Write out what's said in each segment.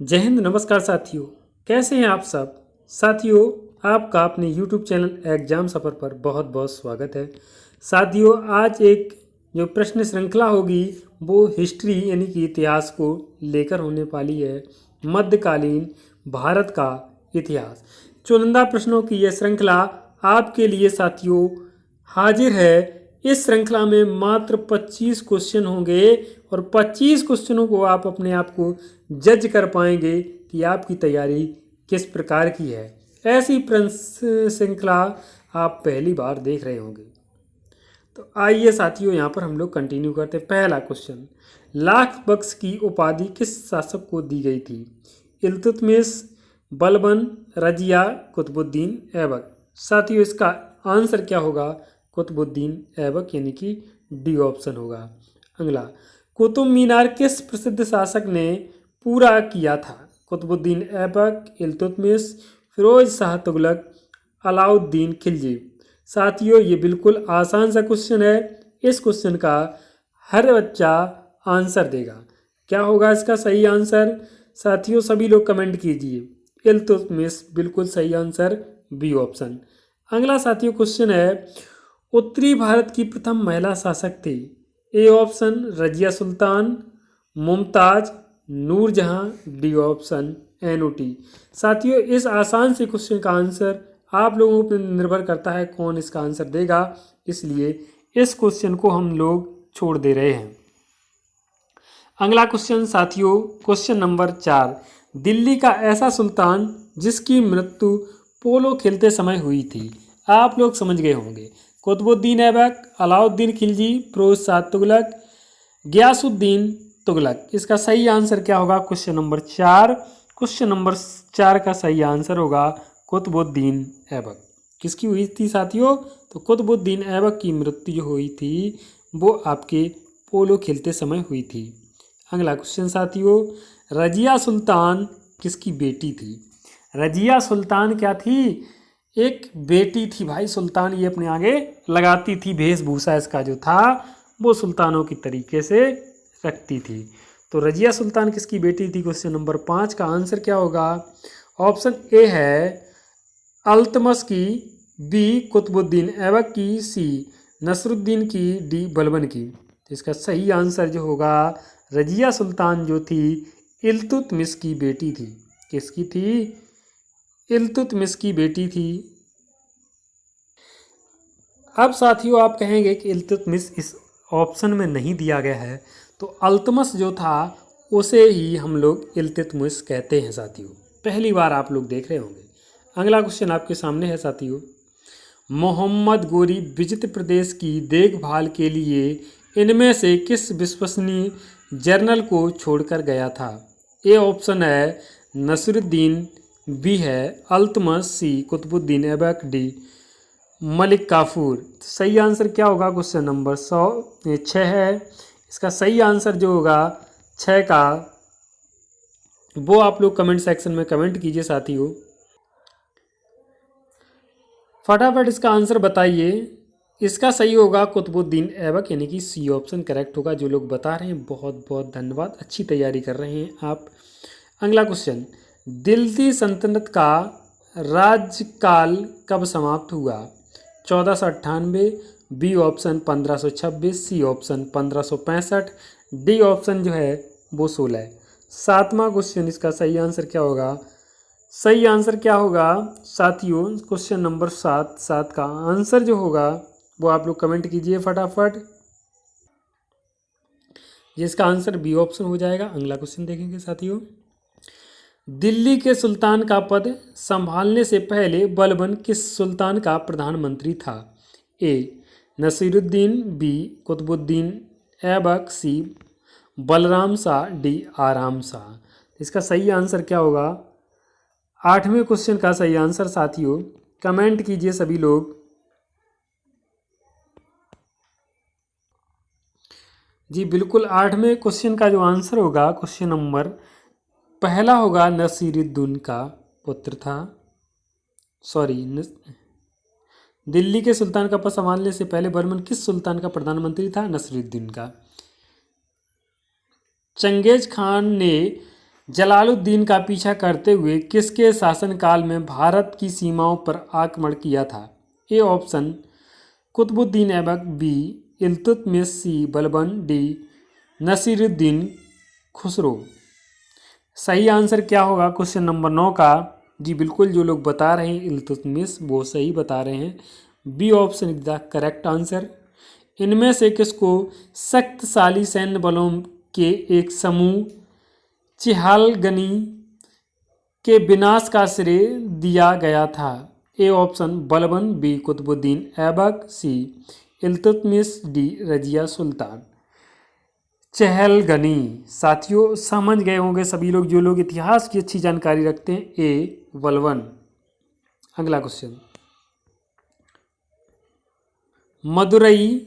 जय हिंद। नमस्कार साथियों, कैसे हैं आप सब। साथियों, आपका अपने YouTube चैनल एग्जाम सफ़र पर बहुत बहुत स्वागत है। साथियों, आज एक जो प्रश्न श्रृंखला होगी वो हिस्ट्री यानी कि इतिहास को लेकर होने वाली है। मध्यकालीन भारत का इतिहास, चुनिंदा प्रश्नों की यह श्रृंखला आपके लिए साथियों हाजिर है। इस श्रृंखला में मात्र 25 क्वेश्चन होंगे और 25 क्वेश्चनों को आप अपने आप को जज कर पाएंगे कि आपकी तैयारी किस प्रकार की है। ऐसी प्रश्न श्रृंखला आप पहली बार देख रहे होंगे। तो आइए साथियों, यहाँ पर हम लोग कंटिन्यू करते हैं। पहला क्वेश्चन, लाख बख्श की उपाधि किस शासक को दी गई थी? इल्तुतमिश, बलबन, रजिया, कुतुबुद्दीन ऐबक। साथियों, इसका आंसर क्या होगा? कुतुबुद्दीन ऐबक यानी कि डी ऑप्शन होगा। अगला, कुतुब मीनार किस प्रसिद्ध शासक ने पूरा किया था? कुतुबुद्दीन ऐबक, इल्तुतमिश, फिरोज शाह तुगलक, अलाउद्दीन खिलजी। साथियों, ये बिल्कुल आसान सा क्वेश्चन है। इस क्वेश्चन का हर बच्चा आंसर देगा। क्या होगा इसका सही आंसर? साथियों, सभी लोग कमेंट कीजिए। इल्तुतमिश बिल्कुल सही आंसर, बी ऑप्शन। अगला साथियों क्वेश्चन है, उत्तरी भारत की प्रथम महिला शासक थी? A option Razia Sultan, Mumtaz, Nurjahan, D option NOT. साथियों, इस आसान से क्वेश्चन का आंसर आप लोगों पर निर्भर करता है कौन इसका आंसर देगा, इसलिए इस क्वेश्चन को हम लोग छोड़ दे रहे हैं। अगला क्वेश्चन साथियों, क्वेश्चन नंबर 4, दिल्ली का ऐसा सुल्तान जिसकी मृत्यु पोलो खेलते समय हुई थी? आप लोग समझ गए होंगे। कुतुबुद्दीन ऐबक, अलाउद्दीन खिलजी, फिरोज शाह तुगलक, गयासुद्दीन तुगलक। इसका सही आंसर क्या होगा? Question number 4। क्वेश्चन नंबर 4 का सही आंसर होगा कुतुबुद्दीन ऐबक। किसकी हुई थी साथियों? तो कुतुबुद्दीन ऐबक की मृत्यु जो हुई थी वो आपके पोलो खेलते समय हुई थी। अगला क्वेश्चन साथियों, रजिया सुल्तान किसकी बेटी थी? रजिया सुल्तान क्या थी? एक बेटी थी भाई। सुल्तान ये अपने आगे लगाती थी, वेशभूषा इसका जो था वो सुल्तानों की तरीके से रखती थी। तो रजिया सुल्तान किसकी बेटी थी? क्वेश्चन नंबर 5 का आंसर क्या होगा? ऑप्शन ए है अल्तमश की, बी कुतुबुद्दीन ऐबक की, सी नसरुद्दीन की, डी बलबन की। तो इसका सही आंसर जो होगा, रजिया सुल्तान जो थी इल्तुतमिश की बेटी थी। किसकी थी? इल्तुतमिश की बेटी थी। अब साथियों आप कहेंगे कि इल्तुतमिश इस ऑप्शन में नहीं दिया गया है, तो अल्तमश जो था उसे ही हम लोग इल्तुतमिश कहते हैं साथियों। पहली बार आप लोग देख रहे होंगे। अगला क्वेश्चन आपके सामने है साथियों, मोहम्मद गोरी विजित प्रदेश की देखभाल के लिए इनमें से किस विश्वसनीय जर्नल को छोड़कर गया था? ए ऑप्शन है नसरुद्दीन, बी है अल्तमश, सी कुतुबुद्दीन ऐबक, डी मलिक काफूर। सही आंसर क्या होगा? क्वेश्चन नंबर 6 है। इसका सही आंसर जो होगा 6 का, वो आप लोग कमेंट सेक्शन में कमेंट कीजिए साथियों। फटाफट इसका आंसर बताइए। इसका सही होगा कुतुबुद्दीन ऐबक यानी कि सी ऑप्शन करेक्ट होगा। जो लोग बता रहे हैं बहुत बहुत धन्यवाद, अच्छी तैयारी कर रहे हैं आप। अगला क्वेश्चन, दिल्ली सल्तनत का राज्यकाल कब समाप्त हुआ? 1498, B option 1526, C option 1565, D option जो है वो 16 है। 7वां क्वेश्चन, इसका सही आंसर क्या होगा? सही आंसर क्या होगा साथियों? क्वेश्चन नंबर 7 का आंसर जो होगा वो आप लोग कमेंट कीजिए फटाफट। जिसका आंसर बी ऑप्शन हो जाएगा। अगला क्वेश्चन देखेंगे साथियों, दिल्ली के सुल्तान का पद संभालने से पहले बलबन किस सुल्तान का प्रधानमंत्री था? ए नसीरुद्दीन, बी कुतुबुद्दीन ऐबक, सी बलराम शाह, डी आराम शाह। इसका सही आंसर क्या होगा? 8वें क्वेश्चन का सही आंसर साथियों कमेंट कीजिए सभी लोग। जी बिल्कुल, 8वें क्वेश्चन का जो आंसर होगा, क्वेश्चन नंबर पहला होगा नसीरुद्दीन का पुत्र था। दिल्ली के सुल्तान का पद संभालने से पहले बर्मन किस सुल्तान का प्रधानमंत्री था? नसीरुद्दीन का। चंगेज खान ने जलालुद्दीन का पीछा करते हुए किसके शासनकाल में भारत की सीमाओं पर आक्रमण किया था? A option Qutubuddin Aibak, B Iltutmish, C Balban, D Nasiruddin Khusro. सही आंसर क्या होगा क्वेश्चन नंबर 9 का? जी बिल्कुल, जो लोग बता रहे हैं इल्तुतमिश वो सही बता रहे हैं। B option is the correct answer. इनमें से किसको शक्तिशाली सैन्य बलों के एक समूह चिहालगनी के विनाश का श्रेय दिया गया था? A option Balban, B Qutubuddin Aibak, C Iltutmish, D Razia Sultan. चहलगनी, साथियों समझ गए होंगे सभी लोग जो लोग इतिहास की अच्छी जानकारी रखते हैं। ए बलबन। अगला क्वेश्चन, मदुरई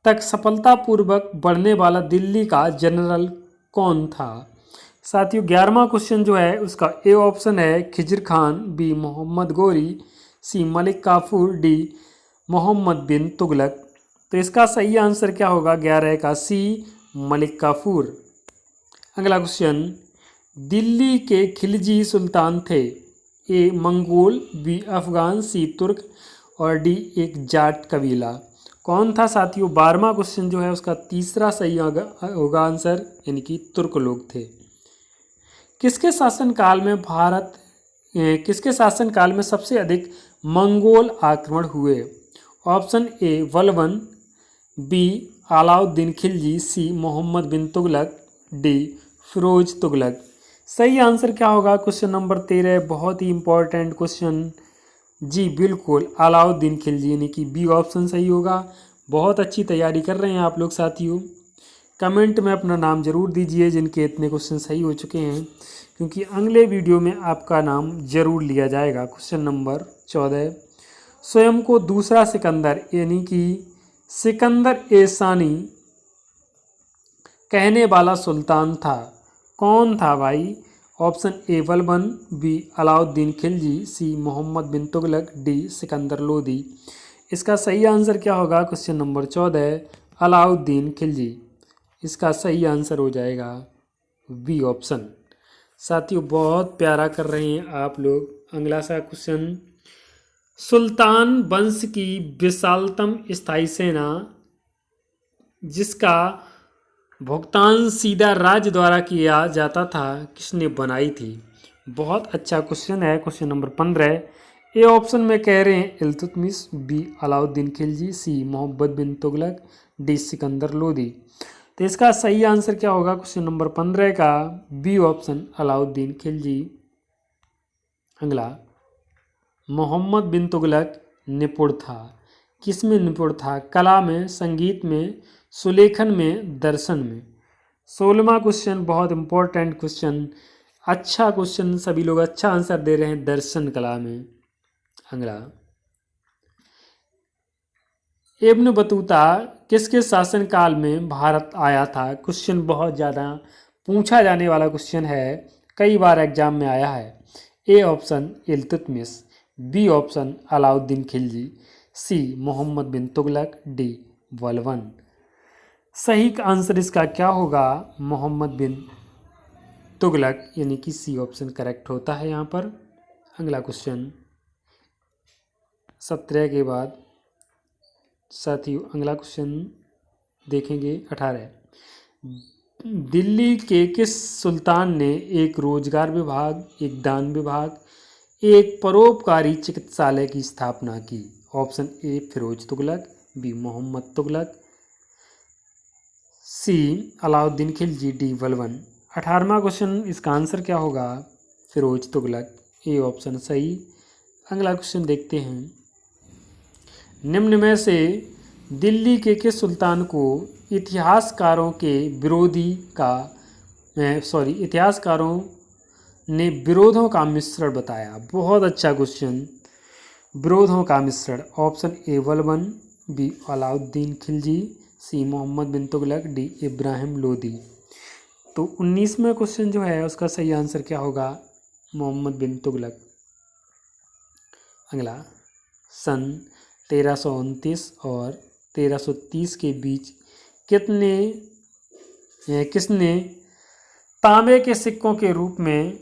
तक सफलतापूर्वक बढ़ने वाला दिल्ली का जनरल कौन था? साथियों 11वां क्वेश्चन जो है उसका ए ऑप्शन है खिजर खान, बी मोहम्मद गोरी, सी मलिक काफूर, डी मोहम्मद बिन तुगलक। तो इसका सही आंसर क्या होगा 11 का? सी मलिक काफूर। अगला क्वेश्चन, दिल्ली के खिलजी सुल्तान थे? ए मंगोल, बी अफगान, सी तुर्क और डी एक जाट कबीला। कौन था साथियों? 12वां क्वेश्चन जो है उसका तीसरा सही होगा आंसर, यानी कि तुर्क लोग थे। किसके शासनकाल में किसके शासनकाल में सबसे अधिक मंगोल आक्रमण हुए? Option A Balban, B Alauddin Khilji, C Mohammad bin Tughlaq, D Firoz Tughlaq. सही आंसर क्या होगा क्वेश्चन नंबर 13? बहुत ही इंपॉर्टेंट क्वेश्चन। जी बिल्कुल, अलाउद्दीन खिलजी, यानी कि बी ऑप्शन सही होगा। बहुत अच्छी तैयारी कर रहे हैं आप लोग साथियों। कमेंट में अपना नाम जरूर दीजिए जिनके इतने क्वेश्चन सही हो चुके हैं, क्योंकि अगले वीडियो में आपका नाम जरूर लिया जाएगा। क्वेश्चन नंबर 14, स्वयं को दूसरा सिकंदर यानी कि सिकंदर ए सानी कहने वाला सुल्तान था? कौन था भाई? Option A Balban, B Alauddin Khilji, C Mohammad bin Tughlaq, D Sikandar Lodi. इसका सही आंसर क्या होगा क्वेश्चन नंबर 14? अलाउद्दीन खिलजी। इसका सही आंसर हो जाएगा बी ऑप्शन। साथियों बहुत प्यारा कर रहे हैं आप लोग। अगला सा क्वेश्चन, सुल्तान वंश की विशालतम स्थायी सेना जिसका भुगतान सीधा राज्य द्वारा किया जाता था किसने बनाई थी? बहुत अच्छा क्वेश्चन है। क्वेश्चन नंबर 15, ए ऑप्शन में कह रहे हैं Iltutmish, B Alauddin Khilji, C Mohammad bin Tughlaq, D Sikandar Lodi. तो इसका सही आंसर क्या होगा क्वेश्चन नंबर 15 का? B option Alauddin Khilji. अगला, मोहम्मद बिन तुगलक निपुण था। किस में निपुण था? कला में, संगीत में, सुलेखन में, दर्शन में। 16वां क्वेश्चन बहुत इंपॉर्टेंट क्वेश्चन, अच्छा क्वेश्चन, सभी लोग अच्छा आंसर दे रहे हैं दर्शन कला में। अगला, इब्न बतूता किसके शासनकाल में भारत आया था? क्वेश्चन बहुत ज़्यादा पूछा जाने वाला क्वेश्चन है, कई बार एग्जाम में आया है। A option Iltutmish, B option Alauddin Khilji, C Mohammad bin Tughlaq, D Balban. सही आंसर इसका क्या होगा? मोहम्मद बिन तुगलक, यानी कि सी ऑप्शन करेक्ट होता है यहाँ पर। अगला क्वेश्चन 17 के बाद साथियों अगला क्वेश्चन देखेंगे 18, दिल्ली के किस सुल्तान ने एक रोजगार विभाग, एक दान विभाग, एक परोपकारी चिकित्सालय की स्थापना की? Option A Firoz Tughlaq, B Mohammad Tughlaq, C Alauddin Khilji, D Balban. 18वां क्वेश्चन इसका आंसर क्या होगा? फिरोज तुगलक, ए ऑप्शन सही। अगला क्वेश्चन देखते हैं, निम्न में से दिल्ली के किस सुल्तान को इतिहासकारों ने विरोधों का मिश्रण बताया? बहुत अच्छा क्वेश्चन, विरोधों का मिश्रण। Option A Balban, B Alauddin Khilji, C Mohammad bin Tughlaq, D Ibrahim Lodi. तो 19वें क्वेश्चन जो है उसका सही आंसर क्या होगा? मोहम्मद बिन तुगलक। अगला, सन 1329 और 1330 के बीच किसने तांबे के सिक्कों के रूप में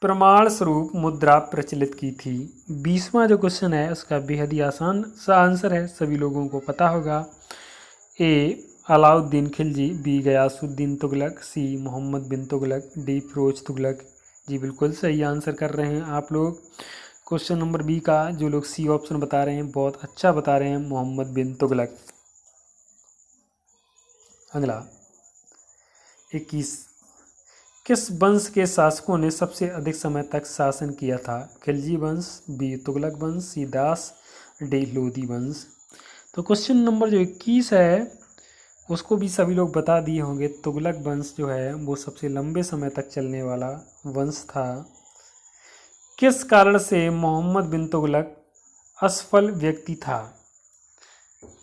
प्रमाण स्वरूप मुद्रा प्रचलित की थी। 20वां जो क्वेश्चन है उसका बेहद ही आसान सा आंसर है, सभी लोगों को पता होगा। ए अलाउद्दीन खिलजी, बी गयासुद्दीन तुगलक, सी मोहम्मद बिन तुगलक, डी फिरोज तुगलक। जी बिल्कुल सही आंसर कर रहे हैं आप लोग। क्वेश्चन नंबर बी का जो लोग सी ऑप्शन बता रहे हैं बहुत अच्छा बता रहे हैं, मोहम्मद बिन तुगलक। अगला 21, किस वंश के शासकों ने सबसे अधिक समय तक शासन किया था? खिलजी वंश, बी तुगलक वंश, सी दास, डी लोधी वंश। तो क्वेश्चन नंबर जो 21 है उसको भी सभी लोग बता दिए होंगे। तुगलक वंश जो है वो सबसे लंबे समय तक चलने वाला वंश था। किस कारण से मोहम्मद बिन तुगलक असफल व्यक्ति था?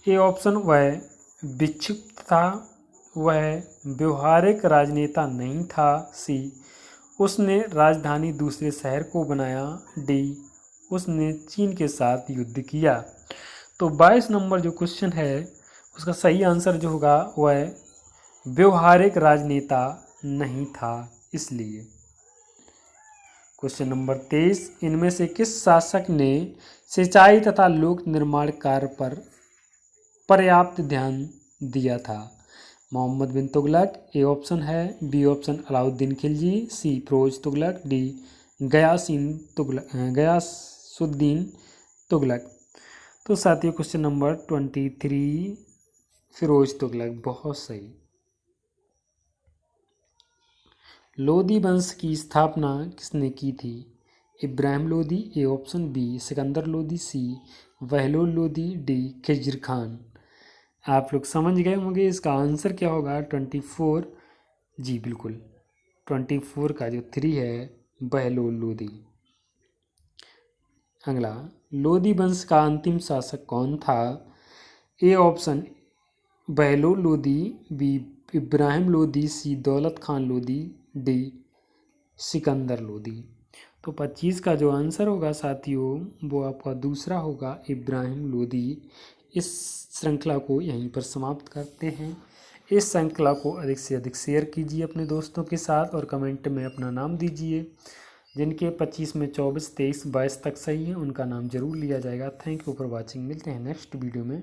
ए ऑप्शन, वह विक्षिप्त था, वह व्यवहारिक राजनेता नहीं था, सी उसने राजधानी दूसरे शहर को बनाया, डी उसने चीन के साथ युद्ध किया। तो 22 नंबर जो क्वेश्चन है उसका सही आंसर जो होगा वह व्यवहारिक राजनेता नहीं था इसलिए। क्वेश्चन नंबर 23, इनमें से किस शासक ने सिंचाई तथा लोक निर्माण कार्य पर पर्याप्त ध्यान दिया था? मोहम्मद बिन तुगलक ए ऑप्शन है, बी ऑप्शन अलाउद्दीन खिलजी, सी फिरोज तुगलक, डी गयासुद्दीन तुगलक। तो साथियों क्वेश्चन नंबर 23 फिरोज तुगलक, बहुत सही। लोधी वंश की स्थापना किसने की थी? Ibrahim Lodhi, A option, B Sikandar Lodhi, C Bahlol Lodhi, D Khizr Khan. आप लोग समझ गए होंगे इसका आंसर क्या होगा 24। जी बिल्कुल 24 का जो 3 है बहलोल लोधी। अगला, लोधी वंश का अंतिम शासक कौन था? A option Bahlol Lodi, B Ibrahim Lodi, C Daulat Khan Lodi, D Sikandar Lodi. तो 25 का जो आंसर होगा साथियों वो आपका दूसरा होगा, इब्राहिम लोधी। इस श्रृंखला को यहीं पर समाप्त करते हैं। इस श्रृंखला को अधिक से अधिक शेयर कीजिए अपने दोस्तों के साथ और कमेंट में अपना नाम दीजिए। जिनके 25 में 24, 23, 22 तक सही है उनका नाम जरूर लिया जाएगा। Thank you for watching. मिलते हैं नेक्स्ट वीडियो में।